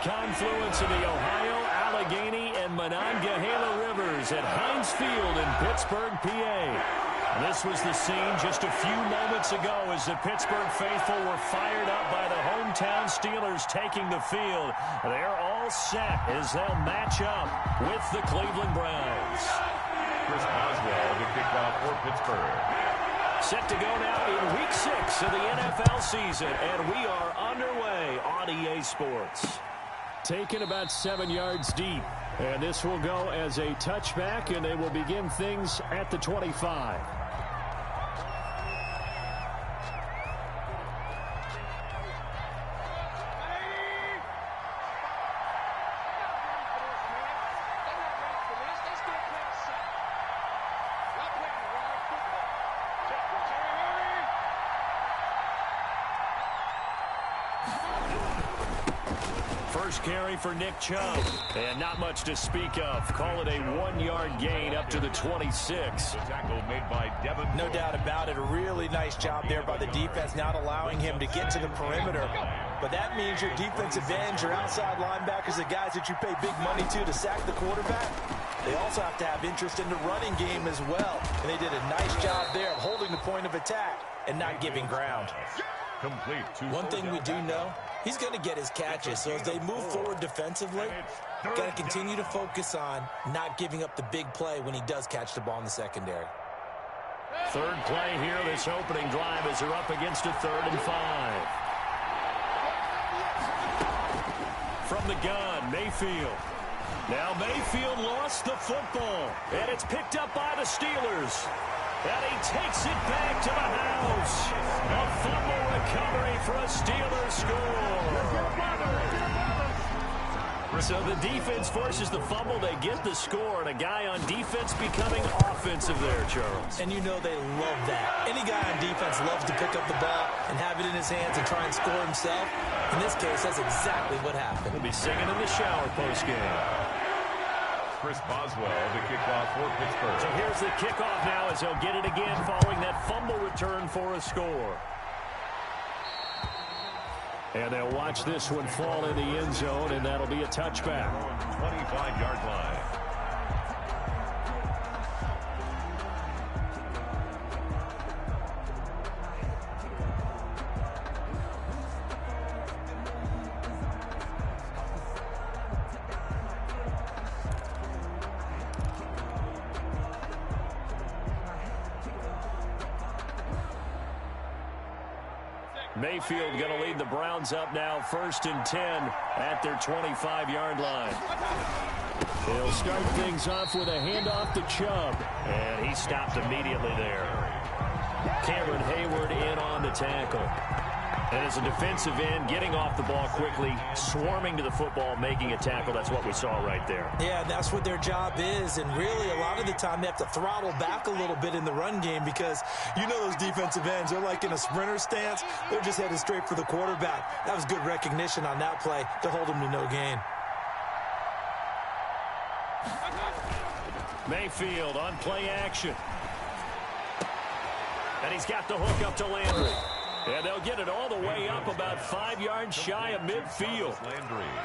confluence of the Ohio, Allegheny, and Monongahela rivers at Heinz Field in Pittsburgh, PA. This was the scene just a few moments ago as the Pittsburgh faithful were fired up by the hometown Steelers taking the field. They're all set as they'll match up with the Cleveland Browns. Chris Boswell, the kickoff for Pittsburgh. Set to go now in Week 6 of the NFL season, and we are underway on EA Sports. Taken about 7 yards deep, and this will go as a touchback, and they will begin things at the 25. First carry for Nick Chubb, and not much to speak of. Call it a 1-yard gain up to the 26. The tackle made by Devin. No doubt about it. A really nice job there by the defense, not allowing him to get to the perimeter. But that means your defensive ends, your outside linebackers, the guys that you pay big money to sack the quarterback, they also have to have interest in the running game as well. And they did a nice job there of holding the point of attack and not giving ground. Complete. One thing we do know, he's going to get his catches. So as they move forward defensively, got to continue to focus on not giving up the big play when he does catch the ball in the secondary. Third play here, this opening drive, as they're up against a 3rd and 5. From the gun, Mayfield. Now Mayfield lost the football, and it's picked up by the Steelers. And he takes it back to the house. A fumble recovery for a Steelers score. So the defense forces the fumble. They get the score, and a guy on defense becoming offensive there, Charles. And you know they love that. Any guy on defense loves to pick up the ball and have it in his hands and try and score himself. In this case, that's exactly what happened. He'll be singing in the shower postgame. Chris Boswell, the kickoff for Pittsburgh. So here's the kickoff now as they'll get it again following that fumble return for a score. And they'll watch this one fall in the end zone, and that'll be a touchback. 25-yard line. Mayfield going to lead the Browns up now 1st and 10 at their 25-yard line. They'll start things off with a handoff to Chubb, and he stopped immediately there. Cameron Hayward in on the tackle. And as a defensive end, getting off the ball quickly, swarming to the football, making a tackle. That's what we saw right there. Yeah, that's what their job is. And really, a lot of the time, they have to throttle back a little bit in the run game because you know those defensive ends, they're like in a sprinter stance. They're just headed straight for the quarterback. That was good recognition on that play to hold him to no gain. Mayfield on play action. And he's got the hook up to Landry. And they'll get it all the way up about 5 yards shy of midfield.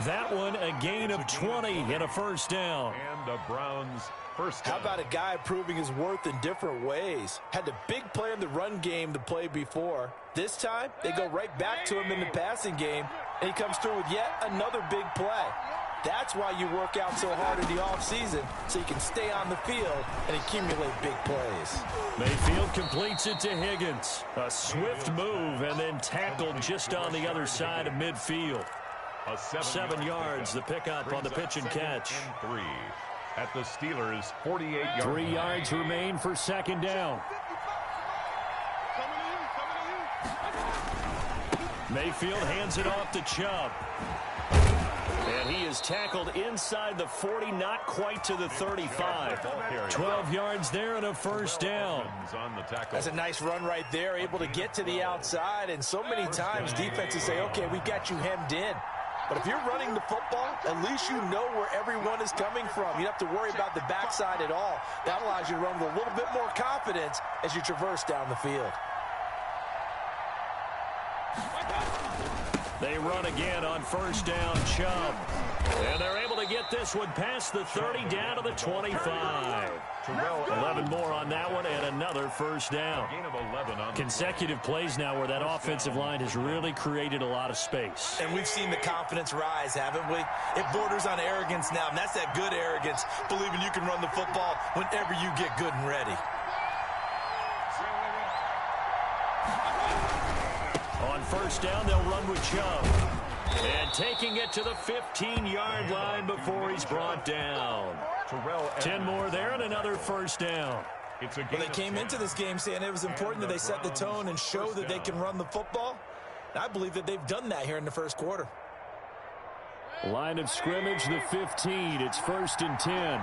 That one a gain of 20 and a first down. And the Browns first down. How about a guy proving his worth in different ways? Had a big play in the run game to play before. This time, they go right back to him in the passing game, and he comes through with yet another big play. That's why you work out so hard in the offseason, so you can stay on the field and accumulate big plays. Mayfield completes it to Higgins. A swift move and then tackled just on the other side of midfield. 7 yards, the pickup on the pitch and catch. And 3 at the Steelers' 48-yard 3 yards remain for second down. Mayfield hands it off to Chubb. And he is tackled inside the 40, not quite to the 35. 12 yards there and a first down. That's a nice run right there, able to get to the outside. And so many times defenses say, okay, we got you hemmed in. But if you're running the football, at least you know where everyone is coming from. You don't have to worry about the backside at all. That allows you to run with a little bit more confidence as you traverse down the field. They run again on first down, Chubb. And they're able to get this one past the 30 down to the 25. 11 more on that one and another first down. Consecutive plays now where that offensive line has really created a lot of space. And we've seen the confidence rise, haven't we? It borders on arrogance now, and that's that good arrogance, believing you can run the football whenever you get good and ready. On first down, they'll run with Chubb. And taking it to the 15-yard line before he's brought down. 10 more there and another first down. Well, they came into this game saying it was important that they set the tone and show that they can run the football. And I believe that they've done that here in the first quarter. Line of scrimmage, the 15. It's first and 10.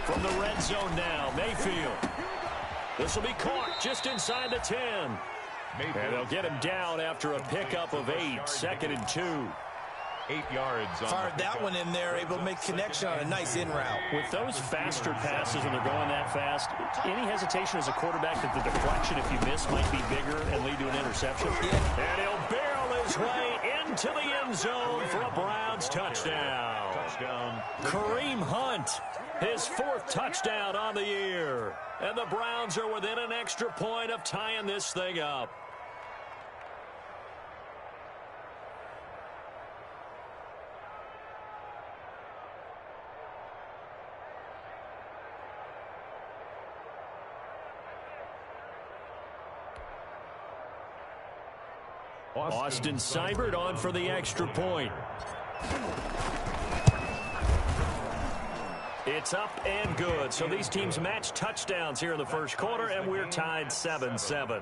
From the red zone now, Mayfield. This will be caught just inside the 10. And they'll get him down after a pickup of 8. Second and 2. 8 yards. Fired that one in there, able to make connection on a nice in route. With those faster passes and they're going that fast, any hesitation as a quarterback that the deflection, if you miss, might be bigger and lead to an interception? Yeah. And he'll barrel his way into the end zone for a Browns touchdown. Kareem Hunt, his 4th touchdown on the year. And the Browns are within an extra point of tying this thing up. Austin Seibert on for the extra point. It's up and good. So these teams match touchdowns here in the first quarter, and we're tied 7-7.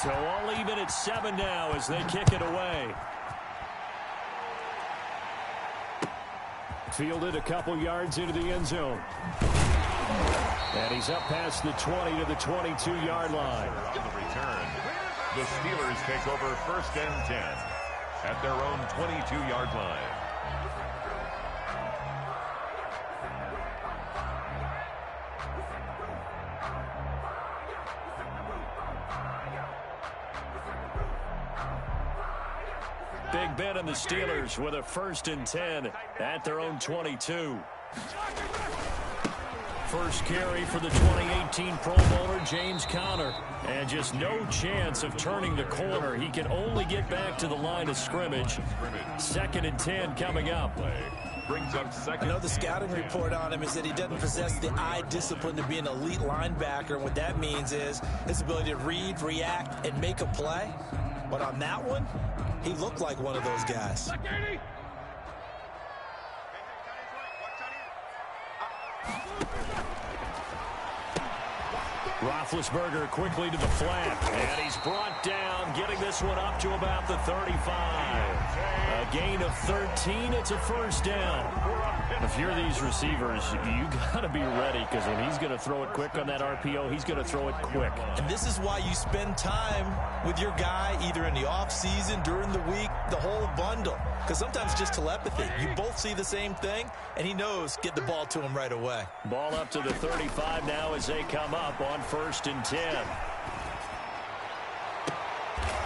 So all even at 7 now as they kick it away. Fielded a couple yards into the end zone. And he's up past the 20 to the 22-yard line. On the return, the Steelers take over first and 10 at their own 22-yard line. Big Ben and the Steelers with a first and 10 at their own 22. First carry for the 2018 Pro Bowler, James Conner. And just no chance of turning the corner. He can only get back to the line of scrimmage. Second and 10 coming up. Brings up second. I know the scouting report on him is that he doesn't possess the eye discipline to be an elite linebacker. And what that means is his ability to read, react, and make a play. But on that one, he looked like one of those guys. Roethlisberger quickly to the flat, and he's brought down, getting this one up to about the 35. A gain of 13, it's a first down. If you're these receivers, you got to be ready, because when he's going to throw it quick on that RPO, he's going to throw it quick. And this is why you spend time with your guy, either in the offseason, during the week, the whole bundle. Because sometimes just telepathy. You both see the same thing, and he knows get the ball to him right away. Ball up to the 35 now as they come up on first and 10.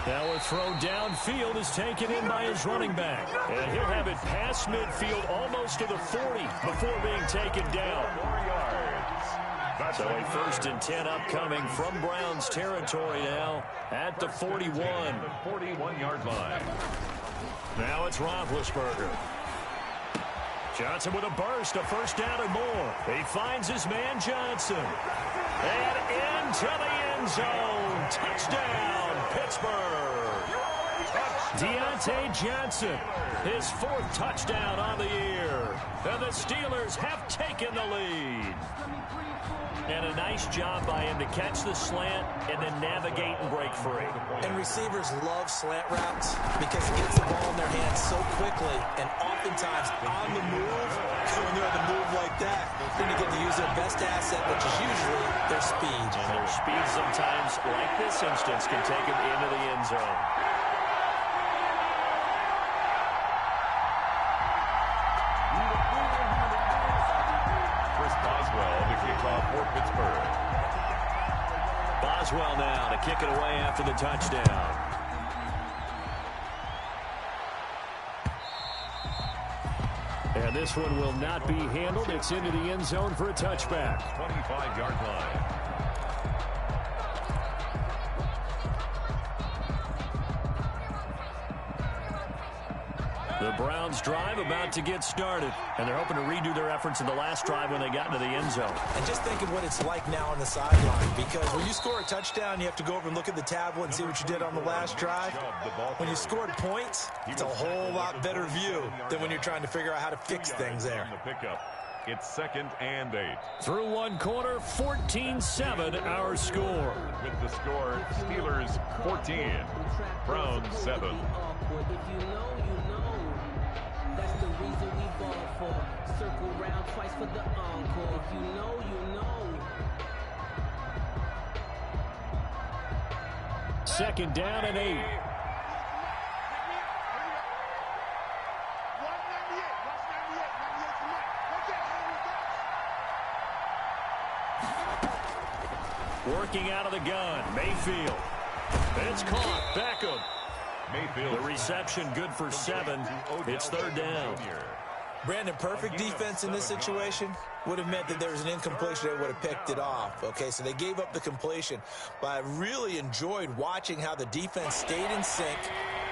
Now a throw downfield is taken in by his running back. And he'll have it past midfield almost to the 40 before being taken down. 4 yards. So a first and 10 upcoming from Browns territory now at the 41. The 41-yard line. Now it's Roethlisberger. Johnson with a burst, a first down or more. He finds his man Johnson. And into the end zone. Touchdown, Pittsburgh. Deontay Johnson, his 4th touchdown on the year. And the Steelers have taken the lead. And a nice job by him to catch the slant and then navigate and break free. And receivers love slant routes because it gets the ball in their hands so quickly and oftentimes on the move. When they're on the move like that, then they get to use their best asset, which is usually their speed. And their speed sometimes, like this instance, can take them into the end zone. For Pittsburgh. Boswell now to kick it away after the touchdown. And this one will not be handled. It's into the end zone for a touchback. 25-yard line. The Browns drive about to get started, and they're hoping to redo their efforts in the last drive when they got into the end zone. And just think of what it's like now on the sideline, because when you score a touchdown, you have to go over and look at the tablet and see what you did on the last drive. When you scored points, it's a whole lot better view than when you're trying to figure out how to fix things there. It's 2nd and 8. Through one quarter, 14-7 our score. With the score, Steelers 14, Browns 7. If you know, you know. That's the reason we ball for. Circle round twice for the encore. If you know, you know. 2nd down and 8. Working out of the gun, Mayfield. It's caught, Beckham. Mayfield. The reception good for 7. It's 3rd down. Brandon, perfect defense in this situation would have meant that there was an incompletion. They would have picked it off. Okay, so they gave up the completion. But I really enjoyed watching how the defense stayed in sync,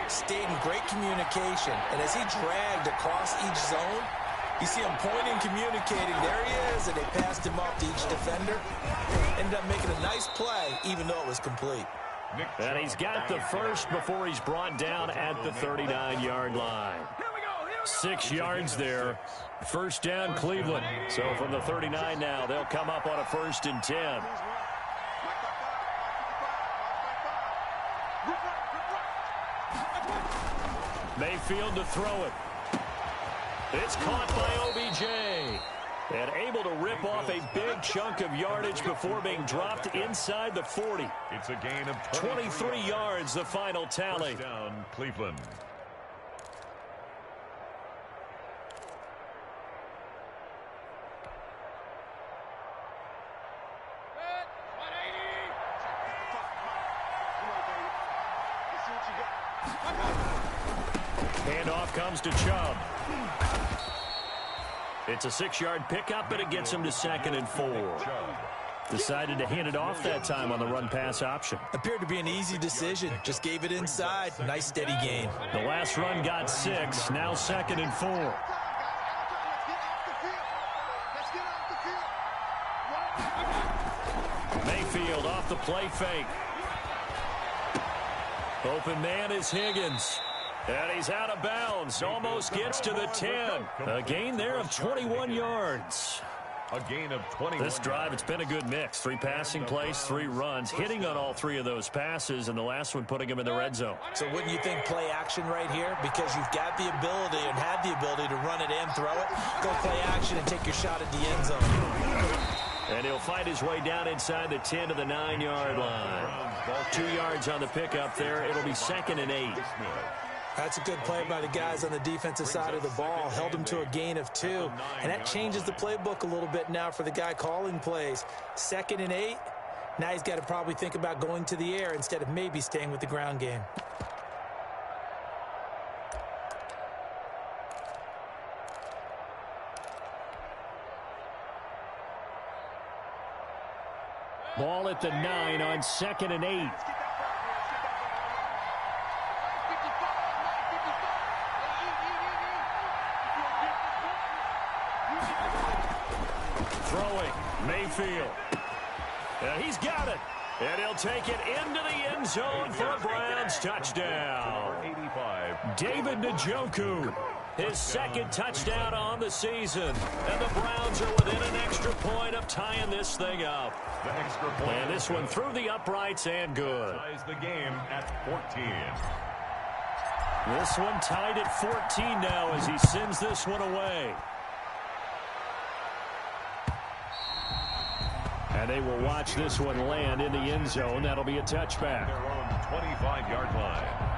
stayed in great communication. And as he dragged across each zone, you see him pointing, communicating. There he is, and they passed him off to each defender. Ended up making a nice play, even though it was complete. And he's got the first before he's brought down at the 39-yard line. 6 yards there. 1st down, Cleveland. So from the 39 now, they'll come up on a 1st and 10. Mayfield to throw it. It's caught by OBJ. And able to rip off a big chunk of yardage before being dropped inside the 40. It's a gain of 23 yards, the final tally. 1st down, Cleveland. Handoff comes to Chubb. It's a 6-yard pickup, but it gets him to 2nd and 4. Decided to hand it off that time on the run-pass option. Appeared to be an easy decision. Just gave it inside. Nice, steady gain. The last run got 6. Now 2nd and 4. Mayfield off the play fake. Open man is Higgins. And he's out of bounds. Almost gets to the 10. A gain there of 21 yards. A gain of 21. This drive, it's been a good mix. 3 passing plays, 3 runs, hitting on all 3 of those passes, and the last one putting him in the red zone. So wouldn't you think play action right here? Because you've got the ability and have the ability to run it and throw it. Go play action and take your shot at the end zone. And he'll fight his way down inside the 10 to the 9-yard line. 2 yards on the pickup there. It'll be 2nd and 8. That's a good play by the guys on the defensive side of the ball. Held him to a gain of 2. And that changes the playbook a little bit now for the guy calling plays. 2nd and 8. Now he's got to probably think about going to the air instead of maybe staying with the ground game. Ball at the 9 on 2nd and 8. Throwing, Mayfield. And he's got it. And he'll take it into the end zone for a Browns touchdown. 85. David Njoku. His second touchdown on the season. And the Browns are within an extra point of tying this thing up. The extra point. And this one through the uprights and good. Ties the game at 14. This one tied at 14 now as he sends this one away. And they will watch this one land in the end zone. That'll be a touchback. Their own 25-yard line.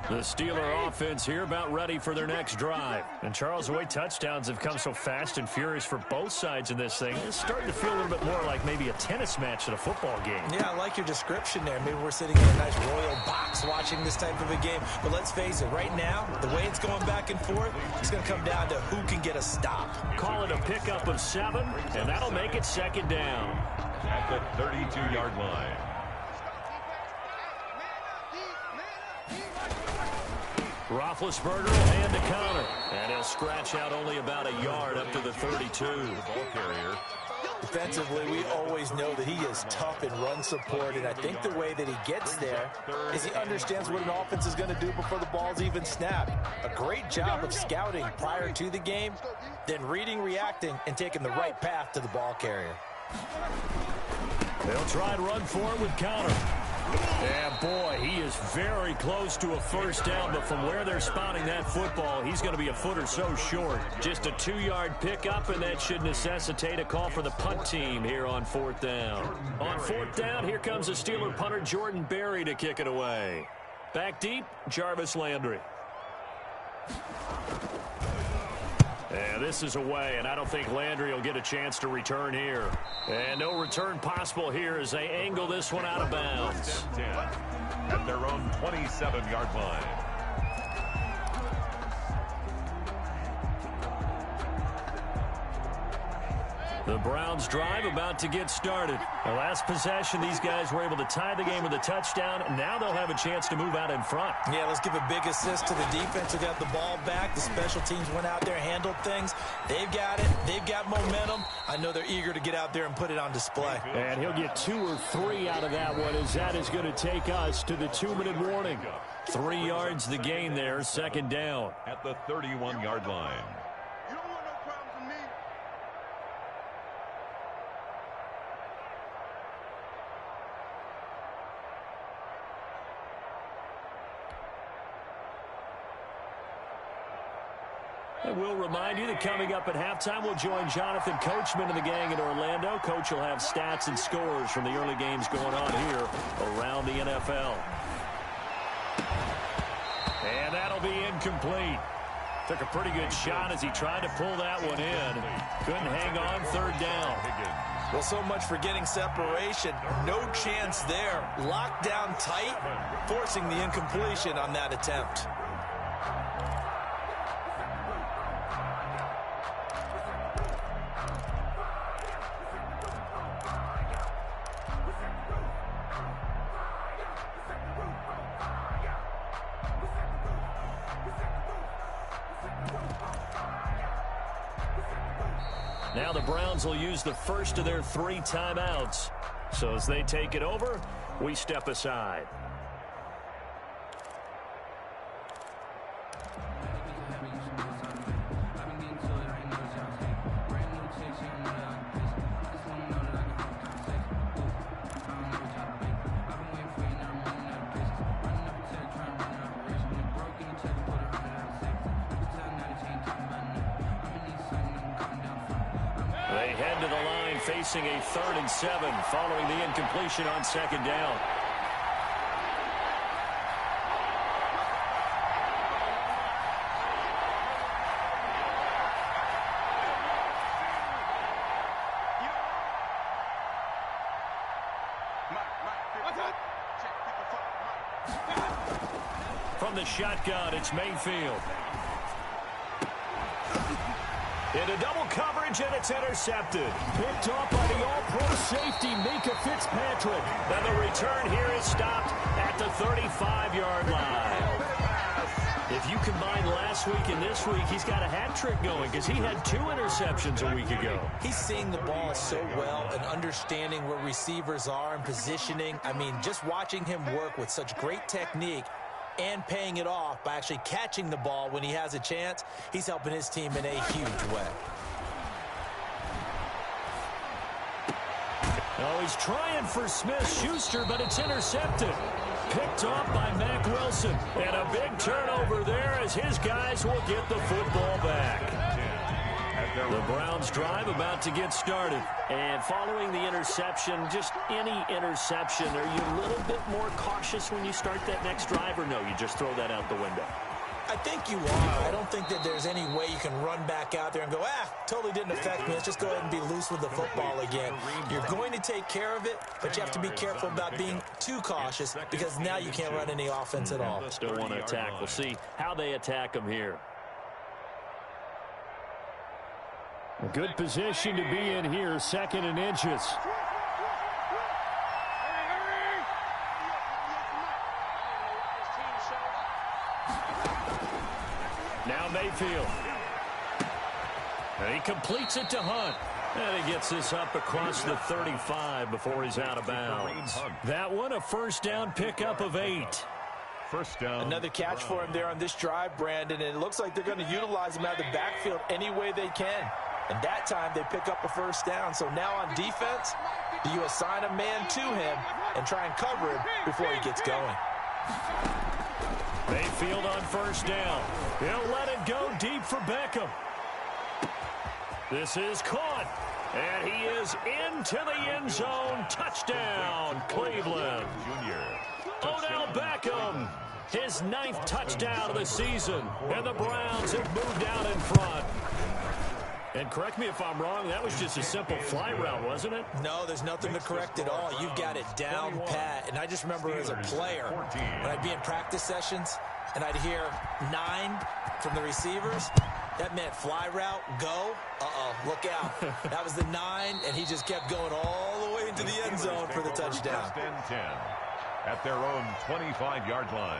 The Steeler offense here about ready for their next drive. And Charles, the way touchdowns have come so fast and furious for both sides in this thing, it's starting to feel a little bit more like maybe a tennis match than a football game. Yeah, I like your description there. Maybe we're sitting in a nice royal box watching this type of a game. But let's face it, right now, the way it's going back and forth, it's going to come down to who can get a stop. Call it a pickup of 7, and that'll make it second down. At the 32-yard line. Roethlisberger will hand the counter, and he'll scratch out only about a yard up to the 32. The ball carrier. Defensively, we always know that he is tough in run support, and I think the way that he gets there is he understands what an offense is going to do before the ball's even snapped. A great job of scouting prior to the game, then reading, reacting, and taking the right path to the ball carrier. They'll try and run for it with counter. Yeah, boy, he is very close to a first down, but from where they're spotting that football, he's going to be a foot or so short. Just a 2-yard pickup, and that should necessitate a call for the punt team here on 4th down. On 4th down, here comes the Steeler punter Jordan Berry to kick it away. Back deep, Jarvis Landry. Yeah, this is away, and I don't think Landry will get a chance to return here. And no return possible here as they angle this one out of bounds. 10 at their own 27-yard line. The Browns drive about to get started. The last possession, these guys were able to tie the game with a touchdown. Now they'll have a chance to move out in front. Yeah, let's give a big assist to the defense who got the ball back. The special teams went out there, handled things. They've got it. They've got momentum. I know they're eager to get out there and put it on display. And he'll get 2 or 3 out of that one, as that is going to take us to the 2-minute warning. 3 yards the gain there, second down. At the 31-yard line. And we'll remind you that coming up at halftime, we'll join Jonathan Coachman and the gang in Orlando. Coach will have stats and scores from the early games going on here around the NFL. And that'll be incomplete. Took a pretty good shot as he tried to pull that one in. Couldn't hang on, 3rd down. Well, so much for getting separation. No chance there. Locked down tight, forcing the incompletion on that attempt. Now the Browns will use the first of their 3 timeouts. So as they take it over, we step aside. They head to the line facing a 3rd and 7 following the incompletion on 2nd down. From the shotgun, it's Mayfield. Into double coverage, and it's intercepted. Picked off by the all-pro safety, Mika Fitzpatrick. And the return here is stopped at the 35-yard line. If you combine last week and this week, he's got a hat trick going because he had 2 interceptions a week ago. He's seeing the ball so well and understanding where receivers are and positioning. I mean, just watching him work with such great technique and paying it off by actually catching the ball when he has a chance, he's helping his team in a huge way. Oh, he's trying for Smith-Schuster, but it's intercepted. Picked off by Mack Wilson. And a big turnover there as his guys will get the football back. The Browns drive about to get started. And following the interception, just any interception, are you a little bit more cautious when you start that next drive, or no, you just throw that out the window? I think you are. I don't think that there's any way you can run back out there and go, totally didn't affect me. Let's just go ahead and be loose with the football again. You're going to take care of it, but you have to be careful about being too cautious because now you can't run any offense at all. Still want to attack. We'll see how they attack them here. A good position to be in here, 2nd and inches. Now Mayfield. And he completes it to Hunt. And he gets this up across the 35 before he's out of bounds. That one, a first down pickup of 8. First down. Another catch for him there on this drive, Brandon, and it looks like they're going to utilize him out of the backfield any way they can. And that time they pick up a first down. So now on defense, do you assign a man to him and try and cover him before he gets going? Mayfield on first down. He'll let it go deep for Beckham. This is caught. And he is into the end zone. Touchdown, Cleveland. Odell Beckham, his 9th touchdown of the season. And the Browns have moved out in front. And correct me if I'm wrong, that was just a simple fly route, wasn't it? No, there's nothing to correct at all. You've got it down pat. And I just remember as a player, when I'd be in practice sessions and I'd hear 9 from the receivers, that meant fly route, go. Look out. That was the 9, and he just kept going all the way into the end zone for the touchdown. First and 10 at their own 25-yard line.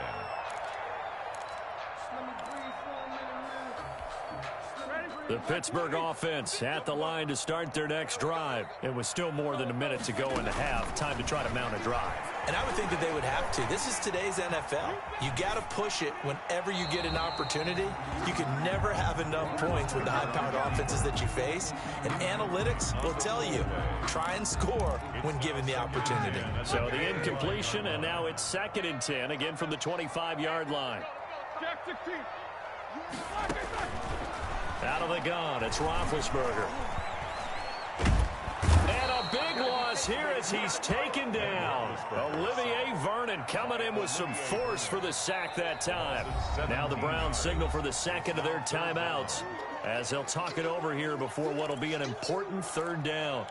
The Pittsburgh offense at the line to start their next drive. It was still more than a minute to go in the half. Time to try to mount a drive. And I would think that they would have to. This is today's NFL. You got to push it whenever you get an opportunity. You can never have enough points with the high-powered offenses that you face. And analytics will tell you, try and score when given the opportunity. So the incompletion, and now it's 2nd and 10, again from the 25-yard line. Out of the gun, it's Roethlisberger. And a big loss here as he's taken down. Olivier Vernon coming in with some force for the sack that time. Now the Browns signal for the 2nd of their timeouts as they'll talk it over here before what will be an important 3rd down.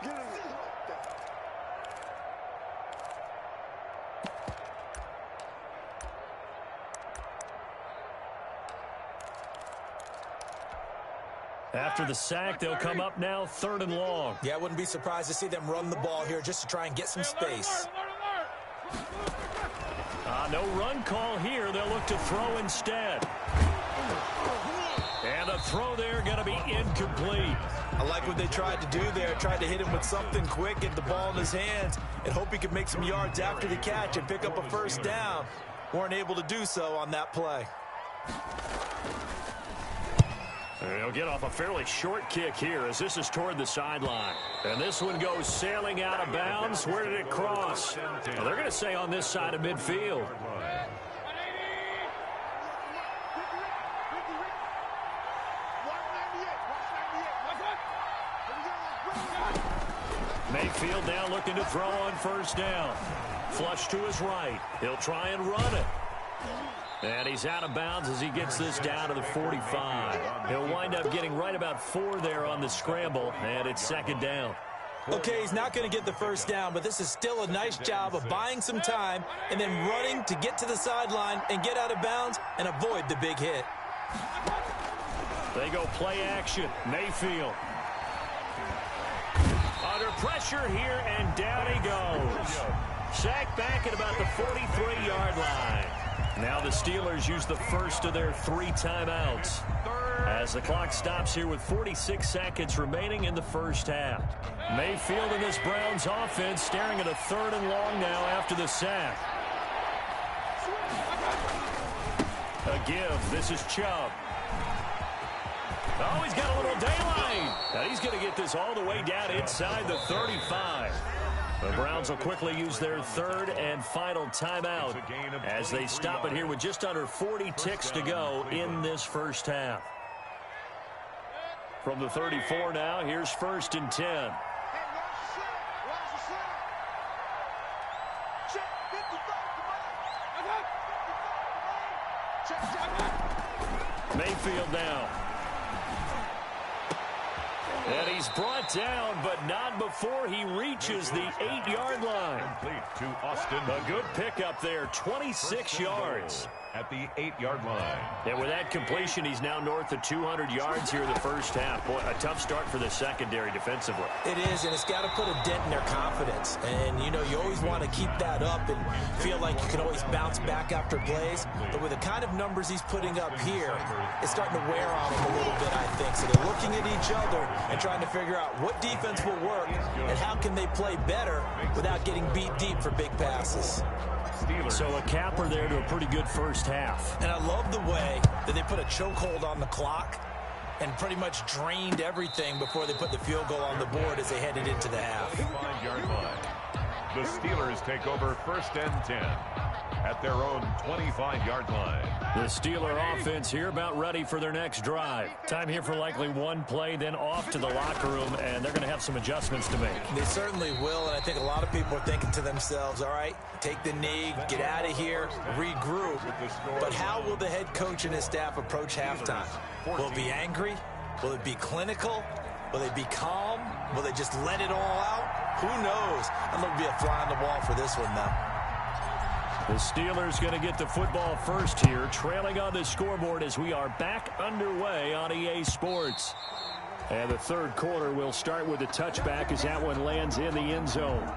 After the sack, they'll come up now 3rd and long. Yeah, I wouldn't be surprised to see them run the ball here just to try and get some space. No run call here. They'll look to throw instead. And a throw there going to be incomplete. I like what they tried to do there. Tried to hit him with something quick, get the ball in his hands, and hope he could make some yards after the catch and pick up a first down. Weren't able to do so on that play. He'll get off a fairly short kick here as this is toward the sideline. And this one goes sailing out of bounds. Where did it cross? Well, they're going to say on this side of midfield. Mayfield now looking to throw on first down. Flush to his right. He'll try and run it. And he's out of bounds as he gets this down to the 45. He'll wind up getting right about 4 there on the scramble, and it's 2nd down. Okay, he's not going to get the first down, but this is still a nice job of buying some time and then running to get to the sideline and get out of bounds and avoid the big hit. They go play action. Mayfield. Under pressure here, and down he goes. Sacked back at about the 43-yard line. Now the Steelers use the first of their 3 timeouts as the clock stops here with 46 seconds remaining in the first half. Mayfield and this Browns offense staring at a 3rd and long now after the sack. A give. This is Chubb. Oh, he's got a little daylight. And he's going to get this all the way down inside the 35. The Browns will quickly use their 3rd and final timeout as they stop it here with just under 40 ticks to go in this first half. From the 34 now, here's 1st and 10. Mayfield now. And he's brought down, but not before he reaches the 8-yard line. Complete to Austin. A good pickup there, 26 yards. At the 8-yard line. And with that completion, he's now north of 200 yards here in the first half. Boy, a tough start for the secondary defensively. It is, and it's got to put a dent in their confidence. And, you know, you always want to keep that up and feel like you can always bounce back after plays. But with the kind of numbers he's putting up here, it's starting to wear on them a little bit, I think. So they're looking at each other and trying to figure out what defense will work and how can they play better without getting beat deep for big passes. So a capper there to a pretty good first half. And I love the way that they put a chokehold on the clock and pretty much drained everything before they put the field goal on the board as they headed into the half. 5-yard line. The Steelers take over 1st and 10 at their own 25-yard line. The Steeler offense here about ready for their next drive. Time here for likely one play, then off to the locker room, and they're going to have some adjustments to make. They certainly will, and I think a lot of people are thinking to themselves, all right, take the knee, get out of here, regroup. But how will the head coach and his staff approach halftime? Will it be angry? Will it be clinical? Will they be calm? Will they just let it all out? Who knows? I'm going to be a fly on the wall for this one, though. The Steelers going to get the football first here, trailing on the scoreboard as we are back underway on EA Sports. And the 3rd quarter will start with a touchback as that one lands in the end zone.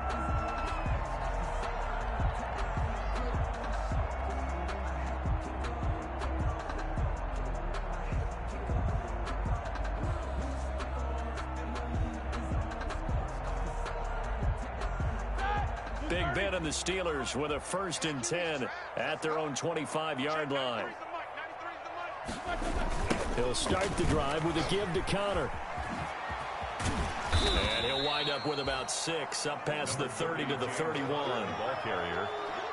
Big Ben and the Steelers with a 1st and 10 at their own 25-yard line. He'll start the drive with a give to Connor. And he'll wind up with about 6 up past the 30 to the 31. Ball carrier.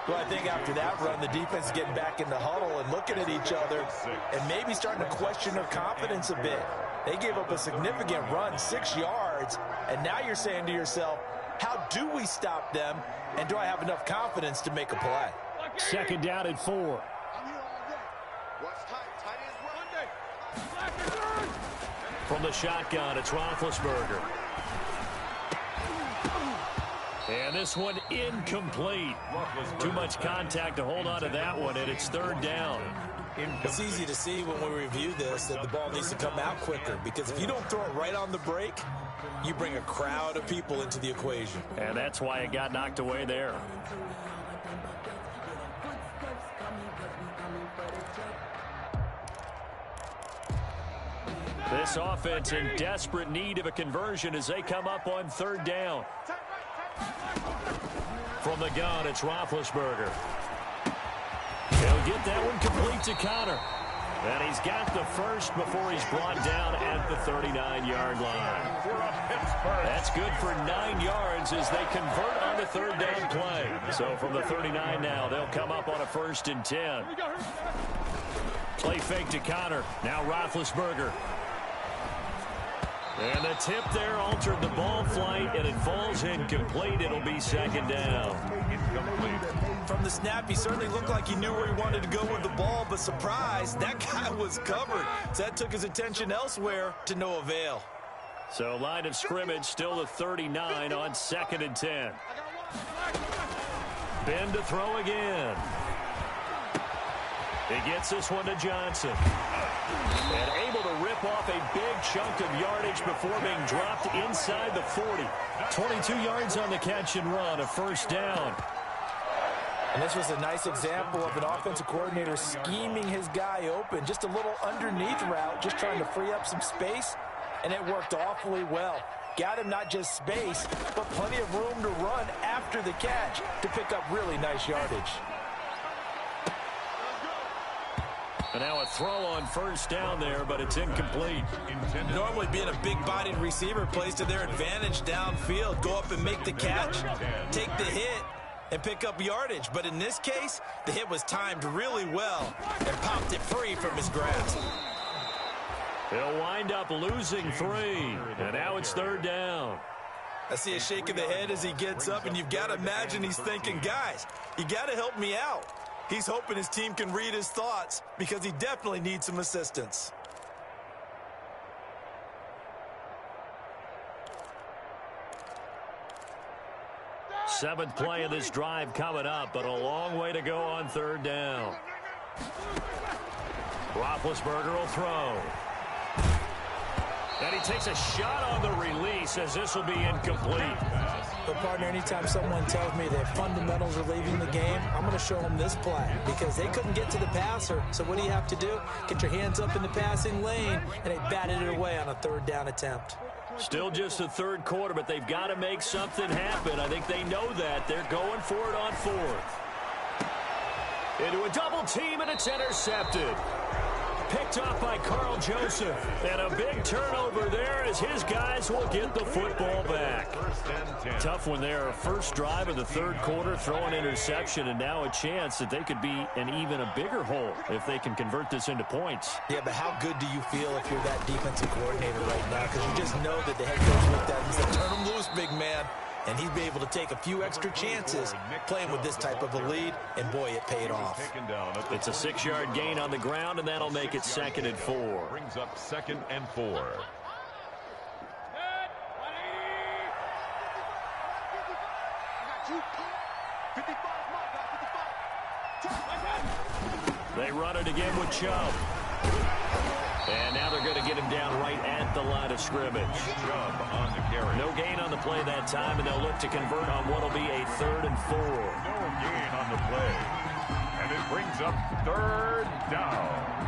Well, I think after that run, the defense is getting back in the huddle and looking at each other and maybe starting to question their confidence a bit. They gave up a significant run, 6 yards, and now you're saying to yourself, how do we stop them, and do I have enough confidence to make a play? 2nd down at 4. From the shotgun, it's Roethlisberger. And this one incomplete. Too much contact to hold on to that one, and it's 3rd down. It's easy to see when we review this that the ball needs to come out quicker, because if you don't throw it right on the break, you bring a crowd of people into the equation. And that's why it got knocked away there. This offense in desperate need of a conversion as they come up on 3rd down. From the gun, it's Roethlisberger. He'll get that one complete to Connor. And he's got the first before he's brought down at the 39-yard line. That's good for 9 yards as they convert on the 3rd down play. So from the 39 now, they'll come up on a 1st and 10. Play fake to Connor. Now Roethlisberger. And the tip there altered the ball flight, and it falls incomplete. It'll be 2nd down. From the snap, he certainly looked like he knew where he wanted to go with the ball, but surprise, that guy was covered. So that took his attention elsewhere to no avail. So line of scrimmage still the 39 on 2nd and 10. Ben to throw again. He gets this one to Johnson. And able to rip off a big chunk of yardage before being dropped inside the 40. 22 yards on the catch and run, a 1st down. And this was a nice example of an offensive coordinator scheming his guy open. Just a little underneath route, just trying to free up some space, and it worked awfully well. Got him not just space, but plenty of room to run after the catch to pick up really nice yardage. And now a throw on first down there, but it's incomplete. Normally being a big-bodied receiver plays to their advantage downfield. Go up and make the catch, take the hit, and pick up yardage. But in this case, the hit was timed really well and popped it free from his grasp. He'll wind up losing 3, and now it's third down. I see a shake of the head as he gets up, and you've got to imagine he's thinking, guys, you got to help me out. He's hoping his team can read his thoughts because he definitely needs some assistance. Seventh play of this drive coming up, but a long way to go on third down. Roethlisberger will throw. And he takes a shot on the release as this will be incomplete. But, partner, anytime someone tells me their fundamentals are leaving the game, I'm going to show them this play because they couldn't get to the passer. So what do you have to do? Get your hands up in the passing lane, and they batted it away on a third down attempt. Still just the third quarter, but they've got to make something happen. I think they know that. They're going for it on fourth. Into a double team, and it's intercepted. Picked off by Carl Joseph. And a big turnover there as his guys will get the football back. Tough one there. First drive of the third quarter, throw an interception, and now a chance that they could be in even a bigger hole if they can convert this into points. Yeah, but how good do you feel if you're that defensive coordinator right now? Because you just know that the head coach looked at him and said, turn him loose, big man. And he'd be able to take a few extra chances playing with this type of a lead, and boy, it paid off. It's a 6-yard gain on the ground, and that'll make it 2nd and 4. Brings up 2nd and 4. They run it again with Chubb. And now they're going to get him down right at the line of scrimmage. Chubb on the carry. No gain on the play that time, and they'll look to convert on what will be a 3rd and 4. No gain on the play. And it brings up 3rd down.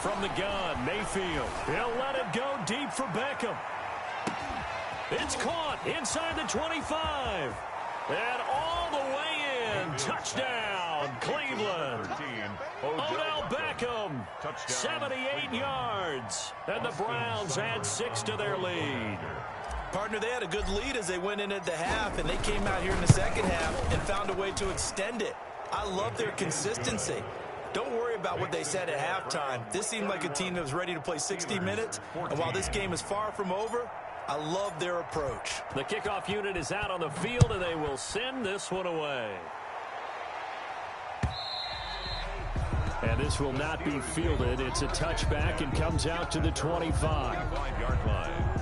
From the gun, Mayfield. He'll let it go deep for Beckham. It's caught inside the 25. And all the way in. Touchdown, Cleveland. Odell Beckham, 78 yards. And the Browns add 6 to their lead. Partner, they had a good lead as they went in at the half, and they came out here in the second half and found a way to extend it. I love their consistency. Don't worry about what they said at halftime. This seemed like a team that was ready to play 60 minutes. And while this game is far from over, I love their approach. The kickoff unit is out on the field, and they will send this one away. And this will not be fielded. It's a touchback and comes out to the 25-yard line.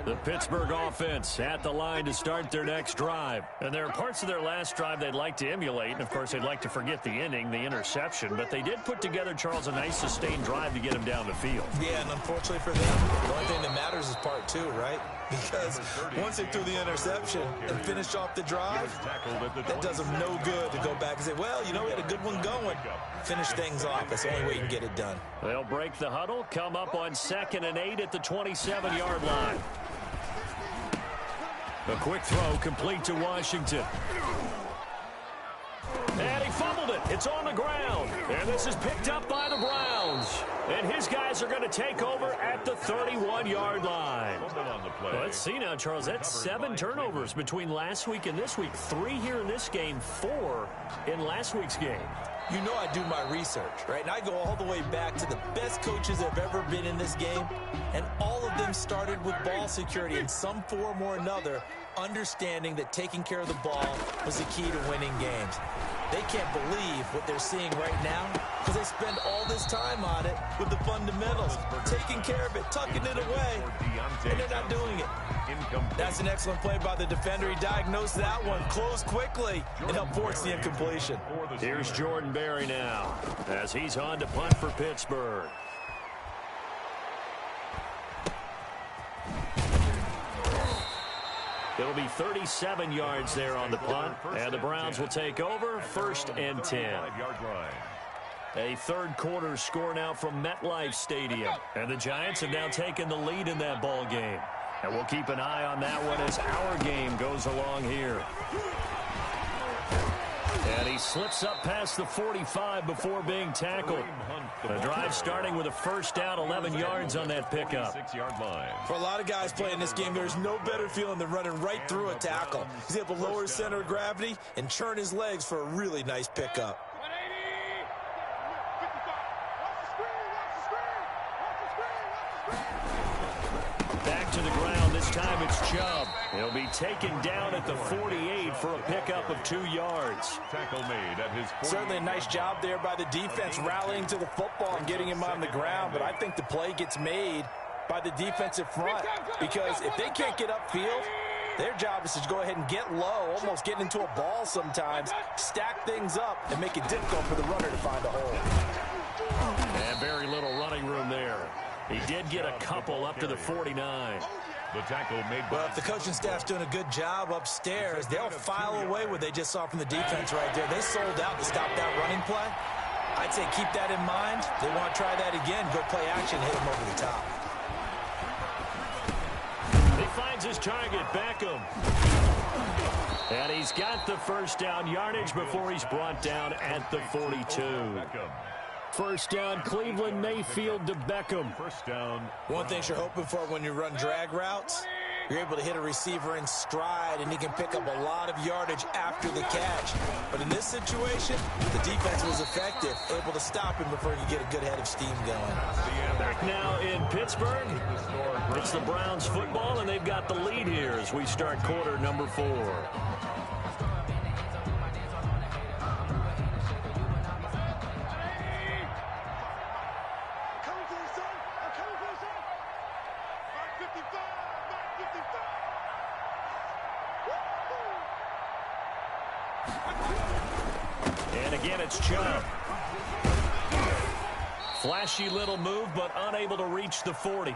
The Pittsburgh offense at the line to start their next drive. And there are parts of their last drive they'd like to emulate. And, of course, they'd like to forget the inning, the interception. But they did put together, Charles, a nice sustained drive to get him down the field. Yeah, and unfortunately for them, the only thing that matters is part 2, right? Because once they threw the interception and finished off the drive, that does them no good to go back and say, well, you know, we had a good one going. Finish things off. That's the only way you can get it done. They'll break the huddle, come up on 2nd and 8 at the 27-yard line. A quick throw complete to Washington. And he fumbled it. It's on the ground. And this is picked up by the Browns. And his guys are going to take over at the 31-yard line. Let's see now, Charles. That's 7 turnovers between last week and this week. 3 here in this game, 4 in last week's game. You know I do my research, right? And I go all the way back to the best coaches that have ever been in this game. And all of them started with ball security in some form or another, understanding that taking care of the ball was the key to winning games. they can't believe what they're seeing right now because they spend all this time on it with the fundamentals, taking care of it, tucking it away, and they're not doing it. That's an excellent play by the defender. He diagnosed that one, closed quickly, and helped force the incompletion. Here's Jordan Berry now as he's on to punt for Pittsburgh. It'll be 37 yards there on the punt, and the Browns will take over 1st and 10. A third quarter score now from MetLife Stadium, and the Giants have now taken the lead in that ball game. And we'll keep an eye on that one as our game goes along here. And he slips up past the 45 before being tackled. The drive starting with a first down, 11 yards on that pickup. For a lot of guys playing this game, there's no better feeling than running right through a tackle. He's able to lower his center of gravity and churn his legs for a really nice pickup. Back to the ground. This time it's Chubb. He'll be taken down at the 48 for a pickup of 2 yards. Tackle made at his 48. Certainly a nice job there by the defense rallying to the football and getting him on the ground, but I think the play gets made by the defensive front because if they can't get upfield, their job is to go ahead and get low, almost get into a ball sometimes, stack things up, and make it difficult for the runner to find a hole. And very little running room there. He did get a couple up to the 49. The tackle made by... Well, if the coaching staff's doing a good job upstairs, they'll file away what they just saw from the defense right there. They sold out to stop that running play. I'd say keep that in mind. They want to try that again. Go play action, hit him over the top. He finds his target, Beckham. And he's got the first down yardage before he's brought down at the 42. First down, Cleveland, Mayfield to Beckham. First down. One thing you're hoping for when you run drag routes, you're able to hit a receiver in stride, and he can pick up a lot of yardage after the catch. But in this situation, the defense was effective, able to stop him before he could get a good head of steam going. Back now in Pittsburgh. It's the Browns football, and they've got the lead here as we start quarter number 4. And again, it's Chubb. Flashy little move, but unable to reach the 40.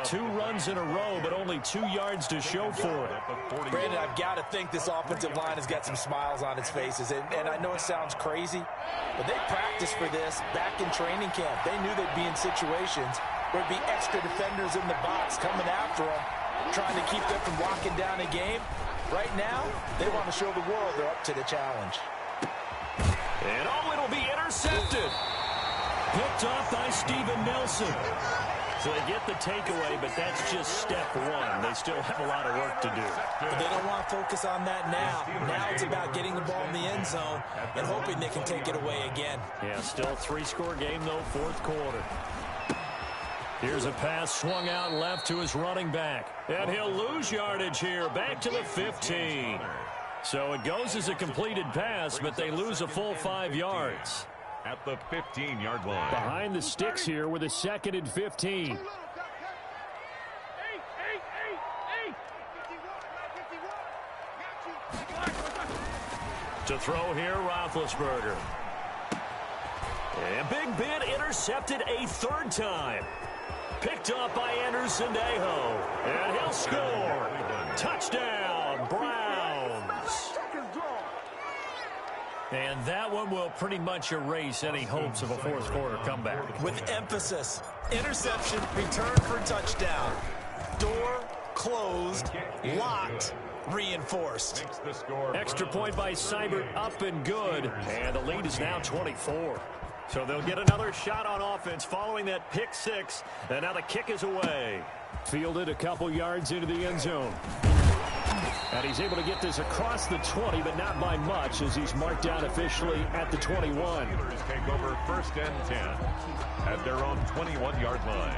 2 runs in a row, but only 2 yards to show for it. Brandon, I've got to think this offensive line has got some smiles on its faces. And I know it sounds crazy, but they practiced for this back in training camp. They knew they'd be in situations where there'd be extra defenders in the box coming after them, trying to keep them from walking down a game. Right now, they want to show the world they're up to the challenge. And it'll be intercepted. Picked off by Steven Nelson. So they get the takeaway, but that's just step 1. They still have a lot of work to do. But they don't want to focus on that now. Now it's about getting the ball in the end zone and hoping they can take it away again. Yeah, still a 3-score game, though, 4th quarter. Here's a pass swung out left to his running back. And he'll lose yardage here, back to the 15. So it goes as a completed pass, but they lose a full 5 yards. At the 15-yard line. Behind the sticks here with a 2nd and 15. To throw here, Roethlisberger. And Big Ben intercepted a 3rd time. Picked up by Anderson-Dejo. And he'll score. Touchdown, Browns. And that one will pretty much erase any hopes of a 4th quarter comeback. With emphasis, interception, return for touchdown. Door closed, locked, reinforced. Extra point by Seibert, up and good. And the lead is now 24. So they'll get another shot on offense following that pick 6. And now the kick is away. Fielded a couple yards into the end zone. And he's able to get this across the 20, but not by much, as he's marked down officially at the 21. Steelers take over 1st and 10 at their own 21-yard line.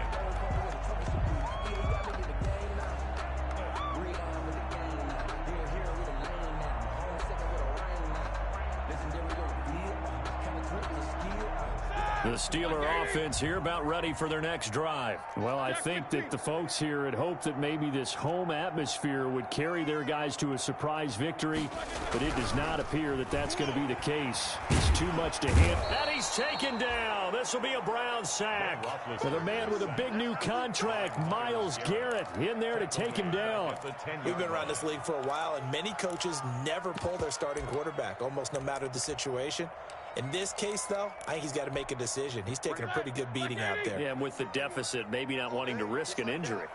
The Steeler offense here about ready for their next drive. Well, I think that the folks here had hoped that maybe this home atmosphere would carry their guys to a surprise victory, but it does not appear that that's going to be the case. It's too much to hit. And he's taken down. This will be a Brown sack. For the man with a big new contract, Myles Garrett, in there to take him down. We've been around this league for a while, and many coaches never pull their starting quarterback, almost no matter the situation. In this case, though, I think he's got to make a decision. He's taking a pretty good beating out there. Yeah, and with the deficit, maybe not wanting to risk an injury.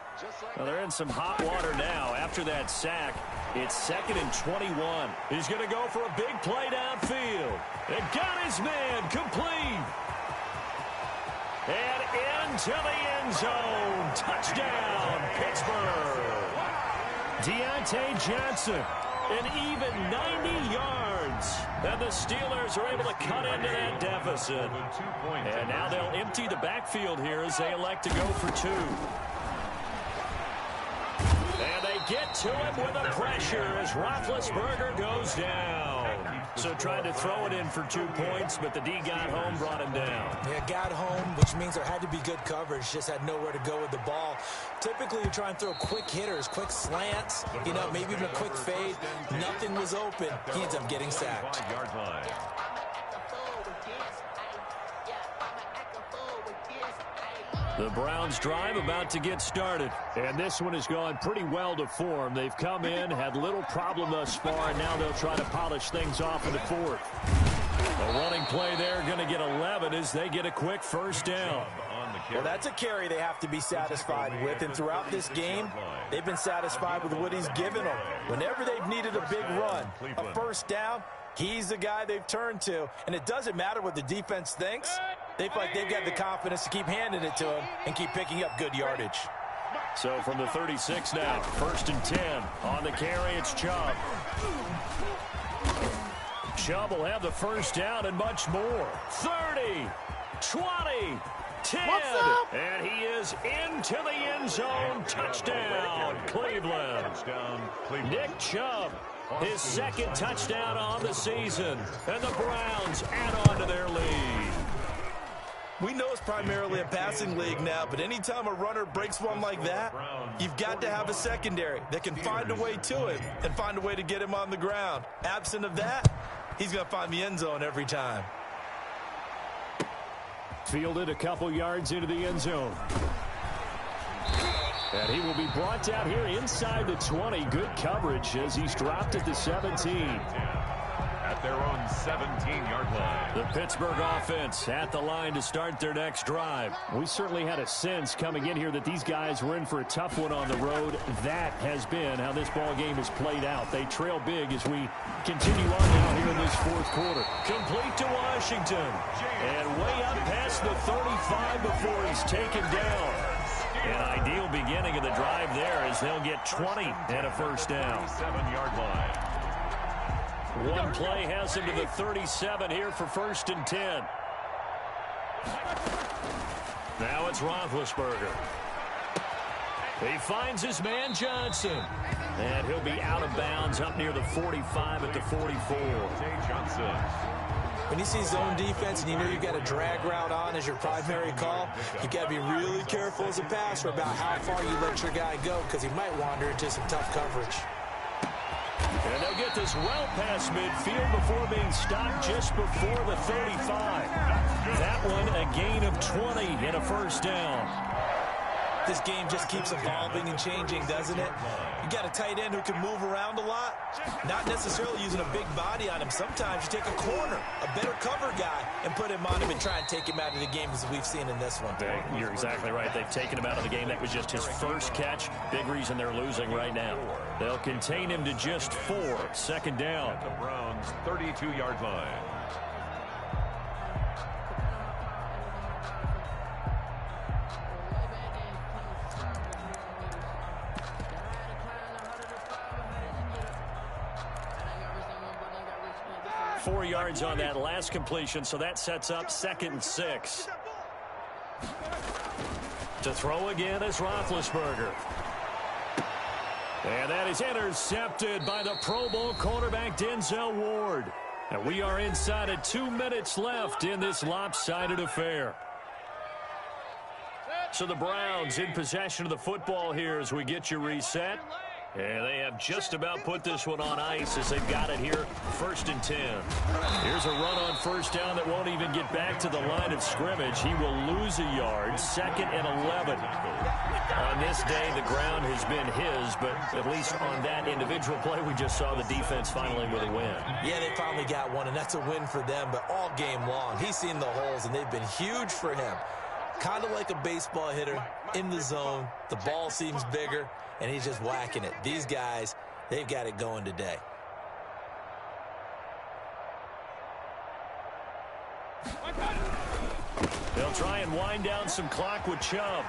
Well, they're in some hot water now. After that sack, it's 2nd and 21. He's going to go for a big play downfield. And got his man complete. And into the end zone. Touchdown, Pittsburgh. Deontay Johnson, an even 90 yards. And the Steelers are able to cut into that deficit. And now they'll empty the backfield here as they elect to go for 2. And they get to him with a pressure as Roethlisberger goes down. So tried to throw it in for 2 points, but the D got home, brought him down. Yeah, got home, which means there had to be good coverage. Just had nowhere to go with the ball. Typically, you try and throw quick hitters, quick slants, you know, maybe even a quick fade. Nothing was open. He ends up getting sacked. The Browns drive about to get started. And this one has gone pretty well to form. They've come in, had little problem thus far, and now they'll try to polish things off in the 4th. A running play there, going to get 11 as they get a quick first down. Well, that's a carry they have to be satisfied with. And throughout this game, they've been satisfied with what he's given them. Whenever they've needed a big run, a first down, he's the guy they've turned to. And it doesn't matter what the defense thinks. They feel like they've got the confidence to keep handing it to him and keep picking up good yardage. So from the 36 now, 1st and 10. On the carry, it's Chubb. Chubb will have the first down and much more. 30, 20, 10. And he is into the end zone. Touchdown, Cleveland. Nick Chubb, his 2nd touchdown on the season. And the Browns add on to their lead. We know it's primarily a passing league now, but anytime a runner breaks one like that, you've got to have a secondary that can find a way to it and find a way to get him on the ground. Absent of that, he's going to find the end zone every time. Fielded a couple yards into the end zone. And he will be brought down here inside the 20. Good coverage as he's dropped at the 17. At their own 17-yard line. The Pittsburgh offense at the line to start their next drive. We certainly had a sense coming in here that these guys were in for a tough one on the road. That has been how this ball game has played out. They trail big as we continue on now here in this 4th quarter. Complete to Washington. And way up past the 35 before he's taken down. An ideal beginning of the drive there as they'll get 20 and a first down. 7-yard line. One play has him to the 37 here for 1st and 10. Now it's Roethlisberger. He finds his man Johnson. And he'll be out of bounds up near the 45 at the 44. Johnson. When you see zone defense and you know you've got a drag route on as your primary call, you've got to be really careful as a passer about how far you let your guy go because he might wander into some tough coverage. And they'll get this well past midfield before being stopped just before the 35. That one a gain of 20 and a first down. This game just keeps evolving and changing, doesn't it? You got a tight end who can move around a lot, not necessarily using a big body on him. Sometimes you take a corner, a better cover guy, and put him on him and try and take him out of the game as we've seen in this one. You're exactly right. They've taken him out of the game. That was just his first catch. Big reason they're losing right now. They'll contain him to just 4. 2nd down. At the Browns' 32-yard line. Four yards on that last completion, so that sets up 2nd and 6. To throw again is Roethlisberger. And that is intercepted by the Pro Bowl cornerback Denzel Ward. And we are inside of 2 minutes left in this lopsided affair. So the Browns in possession of the football here as we get you reset. And they have just about put this one on ice as they've got it here, 1st and 10. Here's a run on 1st down that won't even get back to the line of scrimmage. He will lose a yard, 2nd and 11. On this day, the ground has been his, but at least on that individual play, we just saw the defense finally with a win. Yeah, they finally got one, and that's a win for them, but all game long, he's seen the holes, and they've been huge for him. Kind of like a baseball hitter in the zone. The ball seems bigger, and he's just whacking it. These guys, they've got it going today. They'll try and wind down some clock with Chubb.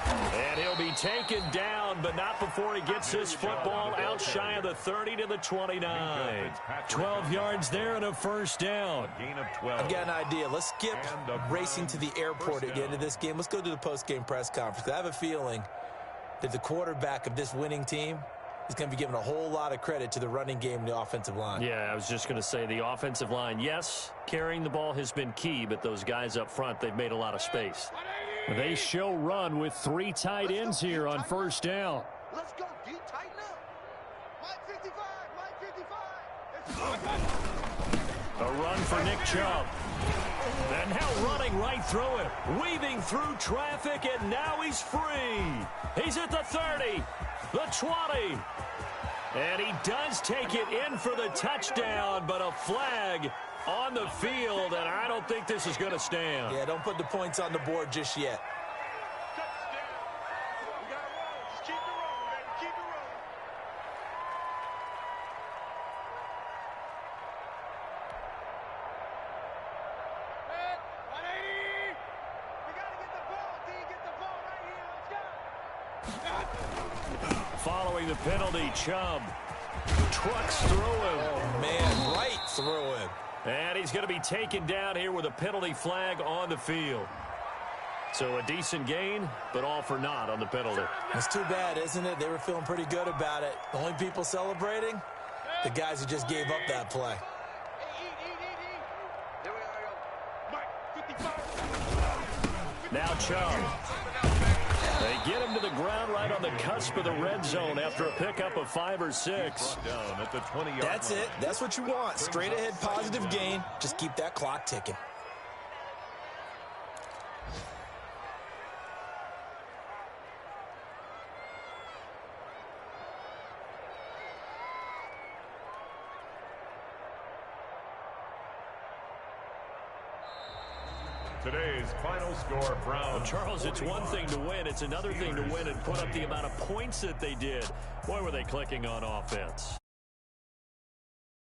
And he'll be taken down, but not before he gets this football out shy of the 30 to the 29. 12 yards there and a 1st down. I've got an idea. Let's skip racing to the airport at the end of this game. Let's go to the post-game press conference. I have a feeling that the quarterback of this winning team is going to be giving a whole lot of credit to the running game and the offensive line. Yeah, I was just going to say the offensive line, yes, carrying the ball has been key, but those guys up front, they've made a lot of space. They show run with 3 tight ends here on 1st down. Let's go, D, tighten up. Mike 55, Mike 55. A run for Nick Chubb. And now running right through it, weaving through traffic, and now he's free. He's at the 30, the 20. And he does take it in for the touchdown, but a flag on the field, and I don't think this is going to stand. Yeah, don't put the points on the board just yet. Following the penalty, Chubb trucks through him. Oh, man, right through him. And he's going to be taken down here with a penalty flag on the field. So a decent gain, but all for naught on the penalty. It's too bad, isn't it? They were feeling pretty good about it. The only people celebrating, the guys who just gave up that play. Now Chubb. They get him to the ground right on the cusp of the red zone after a pickup of 5 or 6. That's it. That's what you want. Straight ahead positive gain. Just keep that clock ticking. Today's final score, Browns. Well, Charles, it's one thing to win. It's another thing to win and put up the amount of points that they did. Boy, were they clicking on offense.